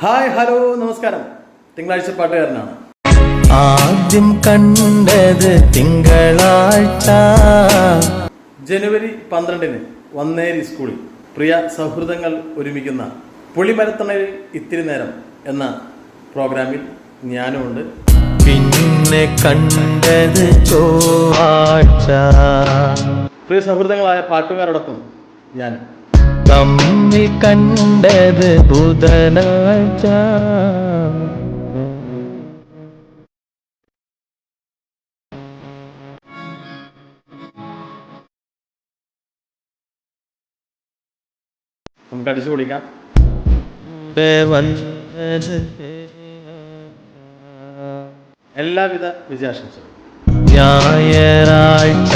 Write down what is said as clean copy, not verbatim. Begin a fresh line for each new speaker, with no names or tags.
Hi hello നമസ്കാരം. തിങ്കളാഴ്ച പാട്ടുകാരനാണ്.
ആദ്യം കണ്ടത് തിങ്കളാഴ്ച.
ജനുവരി 12 വന്നേരി സ്കൂളിൽ പ്രിയ സൗഹൃദങ്ങൾ ഒരുമിക്കുന്ന പുളിമരത്തണലിൽ ഇത്തിരി നേരം എന്ന പ്രോഗ്രാമിൽ ഞാനുമുണ്ട്.
പിന്നെ കണ്ടത് ചൊവ്വാഴ്ച.
പ്രിയ സൗഹൃദങ്ങളായ പാട്ടുകാരോടൊപ്പം ഞാൻ
തമ്മിൽ കണ്ടത് ബുധനാഴ്ച.
നമുക്ക് അടിച്ചു പൊളിക്കാം. എല്ലാവിധ വിജയാശംസകളും.
ഞായറാഴ്ച